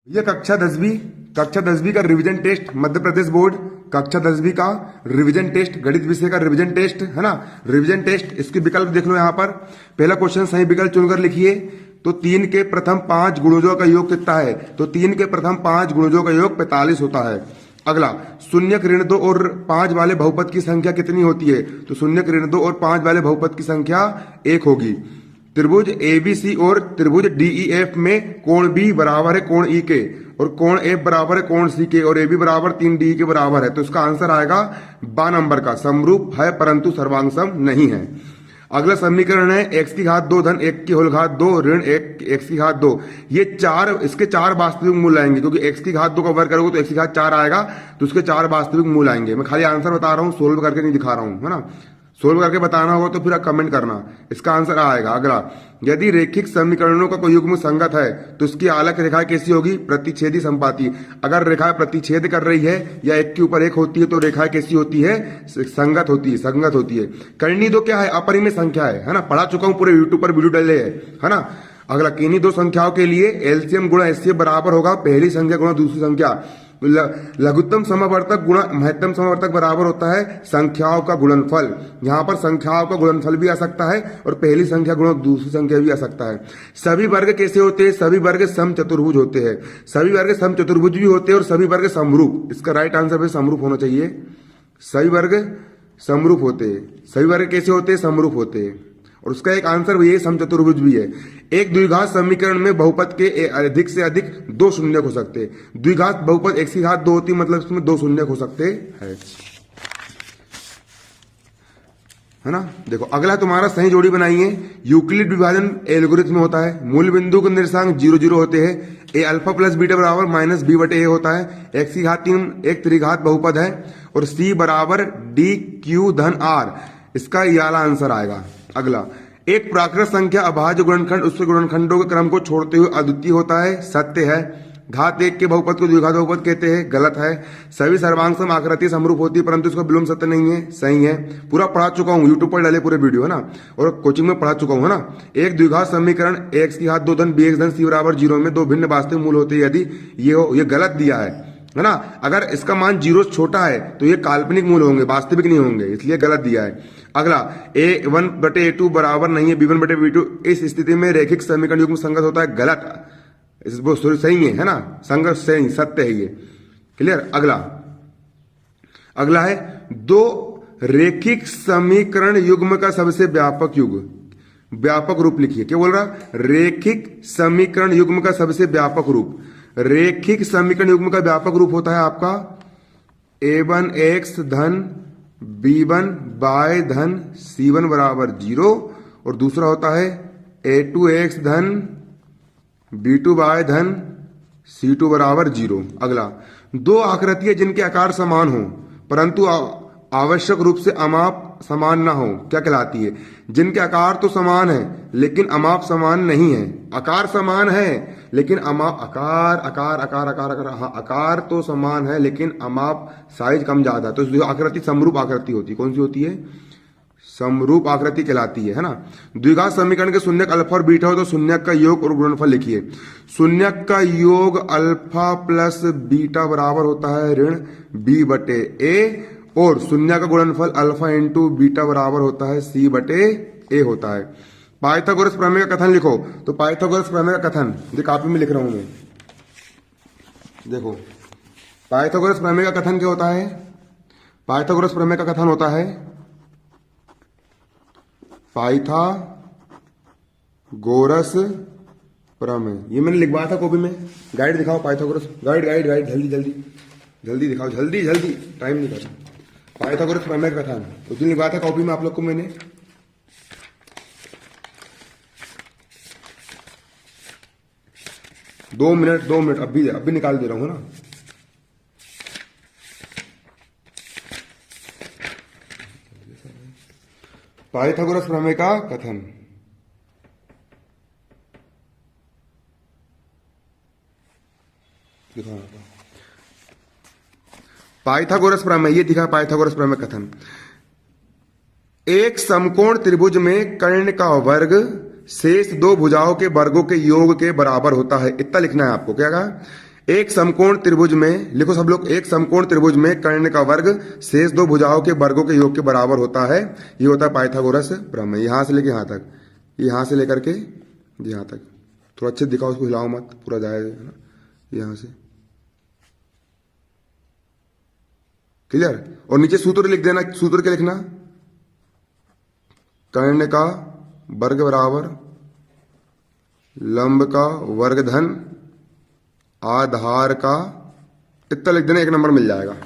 ये कक्षा 10वीं का revision test Madhya Pradesh board कक्षा 10वीं का रिवीजन टेस्ट गणित विषय का रिवीजन टेस्ट है ना। रिवीजन टेस्ट इसके विकल्प देख लो यहाँ पर। पहला क्वेश्चन सही विकल्प चुनकर लिखिए। तो 3 के प्रथम 5 गुणजों का योग कितना है? तो 3 के प्रथम 5 गुणजों का योग 45 होता है। अगला, शून्यक ऋण 2 और 5 वाले बहुपद की संख्या कितनी होती है? तो शून्यक ऋण 2 और 5 वाले बहुपद की संख्या 1 होगी। त्रिभुज ABC और त्रिभुज DEF में कोण B बराबर है कोण E के, और कोण F बराबर है कोण C के, और AB बराबर 3DE के बराबर है। तो इसका आंसर आएगा 12 नंबर का। समरूप है परंतु सर्वांग नहीं है। अगला समीकरण है x की घात 2 धन 1 की होल घात 2 ऋण 1 x की घात 2। ये इसके चार वास्तविक मूल आएंगे, क्योंकि x की घात 2 का वर्ग करोगे तो x की घात 4 आएगा, तो उसके 4 वास्तविक मूल आएंगे। मैं खाली आंसर बता रहा हूँ, सोल्व करके नहीं दिखा रहा हूँ, है ना। सोल्व करके बताना होगा तो फिर आप कमेंट करना। इसका आंसर आएगा। अगला, यदि रैखिक समीकरणों का कोई युग्म संगत है तो उसकी आलक रेखा कैसी होगी? प्रतिच्छेदी संपाती। अगर रेखा प्रतिच्छेद कर रही है या एक के ऊपर एक होती है तो रेखा कैसी होती है? संगत होती है, संगत होती है। करनी दो क्या है? अपरिमेय संख्या है ना। पढ़ा चुका हूं, पूरे यूट्यूब पर वीडियो डले है ना। अगला, किन्हीं दो संख्याओं के लिए एलसीएम गुणा एचसीएफ बराबर होगा पहली संख्या गुणा दूसरी संख्या। लघुत्तम समावर्तक गुणा महत्तम समावर्तक बराबर होता है संख्याओं का गुणनफल। यहां पर संख्याओं का गुणनफल भी आ सकता है और पहली संख्या गुणा दूसरी संख्या भी आ सकता है। सभी वर्ग कैसे होते हैं? सभी वर्ग समचतुर्भुज होते हैं। सभी वर्ग समचतुर्भुज भी होते हैं और सभी वर्ग समरूप। इसका राइट आंसर भी समरूप होना चाहिए। सभी वर्ग समरूप होते हैं। सभी वर्ग कैसे होते हैं? समरूप होते हैं। और उसका एक आंसर ये समचतुर्भुज भी है। एक द्विघात समीकरण में बहुपद के अधिक से अधिक 2 शून्यक हो सकते हैं। द्विघात बहुपद x की घात 2 होती, मतलब इसमें 2 शून्यक हो सकते हैं, है ना। देखो, अगला तुम्हारा सही जोड़ी बनाइए। यूक्लिड विभाजन एल्गोरिथम में होता है। मूल बिंदु के निर्देशांक 0 0 होते हैं। ए अल्फा प्लस बीटा बराबर माइनस b बटे a होता है। x की घात 3 एक त्रिघात बहुपद है और c बराबर dq धन r। इसका ये वाला आंसर आएगा। अगला, एक प्राकृत संख्या अभाज्य गुणनखंड उसके गुणनखंडों के क्रम को छोड़ते हुए अद्वितीय होता है। सत्य है। घात 1 के बहुपद को द्विघात बहुपद कहते हैं। गलत है। सभी सर्वांग सम आकृति समरूप होती है परंतु इसका विलोम सत्य नहीं है। सही है। पूरा पढ़ा चुका हूँ, यूट्यूब पर डाले पूरे वीडियो, है ना, और कोचिंग में पढ़ा चुका हूँ, है ना। एक द्विघात समीकरण x की घात 2 धन bx धन c बराबर 0 में 2 भिन्न वास्तविक मूल होते हैं यदि ये गलत दिया है ना। अगर इसका मान 0 छोटा है तो ये काल्पनिक मूल होंगे, वास्तविक नहीं होंगे, इसलिए गलत दिया है। अगला, a1 बटे a2 बराबर नहीं है b1 बटे b2। इस स्थिति में रैखिक समीकरण युग्म संगत होता है। गलत। वो सही है ना, संगत सही, सत्य है ये। क्लियर। अगला है, 2 रैखिक समीकरण युग्म का सबसे व्यापक युग। व्यापक रूप लिखिए। क्या बोल रहा? रैखिक समीकरण युग्म का सबसे व्यापक रूप। रैखिक समीकरण युग्म का व्यापक रूप होता है आपका a1x धन b1 बाय धन c1 बराबर 0, और दूसरा होता है a2x धन b2 बाय धन c2 बराबर 0। अगला, 2 आकृतियां जिनके आकार समान हो परंतु आवश्यक रूप से अमाप समान ना हो क्या कहलाती है? जिनके आकार तो समान है लेकिन अमाप समान नहीं है। आकार समान है लेकिन अमाप आकार तो समान है लेकिन अमाप साइज कम ज्यादा, तो जो आकृति समरूप आकृति होती है। कौन सी होती है? समरूप आकृति कहलाती है ना। द्विघात समीकरण के शून्यक अल्फा और बीटा हो तो शून्यक का योग और गुणनफल लिखिए। शून्यक का योग अल्फा प्लस बीटा बराबर होता है ऋण b बटे a, और शून्य का गुणनफल अल्फा इंटू बीटा बराबर होता है c बटे a होता है। पाइथागोरस प्रमेय का कथन लिखो। तो पाइथागोरस प्रमेय का कथन जो कॉपी में लिख रहा हूं मैं, देखो, पाइथागोरस प्रमेय का कथन क्या होता है? पाइथागोरस प्रमेय का कथन होता है पाइथागोरस प्रमेय। ये मैंने लिखवाया था कॉपी में। गाइड दिखाओ पाइथागोरस, गाइड जल्दी दिखाओ, जल्दी टाइम नहीं करना। पाइथागोरस प्रमेय का कथन उस दिन लिखवाया था कॉपी में आप लोग को मैंने। दो मिनट अभी निकाल दे रहा हूं ना। पाइथागोरस प्रमेय का कथन, पाइथागोरस प्रमेय, ये दिखा पाइथागोरस प्रमेय कथन। एक समकोण त्रिभुज में कर्ण का वर्ग शेष 2 भुजाओं के वर्गों के योग के बराबर होता है। इतना लिखना है आपको। क्या कहा? एक समकोण त्रिभुज में, लिखो सब लोग, एक समकोण त्रिभुज में कर्ण का वर्ग शेष दो भुजाओं के वर्गों के योग के बराबर होता है। ये होता है पाइथागोरस प्रमेय। यहां से लेके यहां तक, यहां से लेकर के यहां तक। थोड़ा अच्छे दिखाओ, उसको हिलाओ मत, पूरा जाए है ना। यहां से क्लियर। और नीचे सूत्र लिख देना। सूत्र क्या लिखना? कर्ण का वर्ग बराबर लंब का वर्ग धन आधार का, इतना लिख देना, 1 नंबर मिल जाएगा।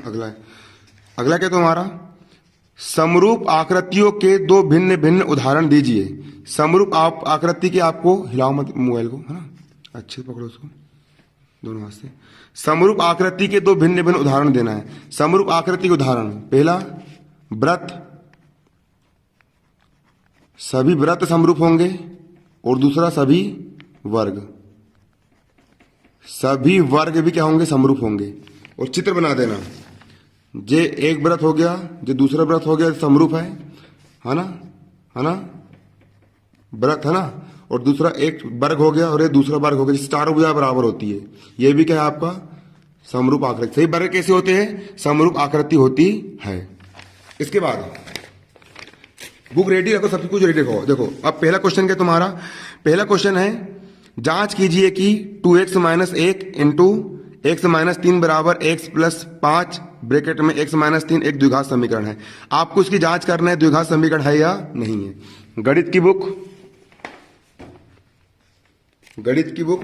अगला है, अगला क्या तुम्हारा? समरूप आकृतियों के दो भिन्न भिन्न उदाहरण दीजिए। समरूप आप आकृति के, आपको हिलाओ मत मोबाइल को, है ना, अच्छे पकड़ो उसको दोनों हाथ से। समरूप आकृति के दो भिन्न भिन्न उदाहरण देना है। समरूप आकृति के उदाहरण, पहला वृत्त, सभी वृत्त समरूप होंगे, और दूसरा सभी वर्ग। सभी वर्ग भी क्या होंगे? समरूप होंगे। और चित्र बना देना, जे एक वृत्त हो गया, जो दूसरा वृत्त हो गया, समरूप है ना, है ना, वृत्त है ना, और दूसरा एक वर्ग हो गया और ये दूसरा वर्ग हो गया, जिससे चारों भुजाएं बराबर होती है। ये भी क्या है आपका? समरूप आकृति। सही वर्ग कैसे होते हैं? समरूप आकृति होती है। इसके बाद बुक रेडी रखो, सब कुछ रेडी रखो। देखो अब पहला क्वेश्चन क्या तुम्हारा? पहला क्वेश्चन है, जांच कीजिए कि 2x - 1 इंटू x - 3 बराबर x + 5 ब्रैकेट में x - 3 एक द्विघात समीकरण है। आपको इसकी जांच करना है, द्विघात समीकरण है या नहीं है। गणित की बुक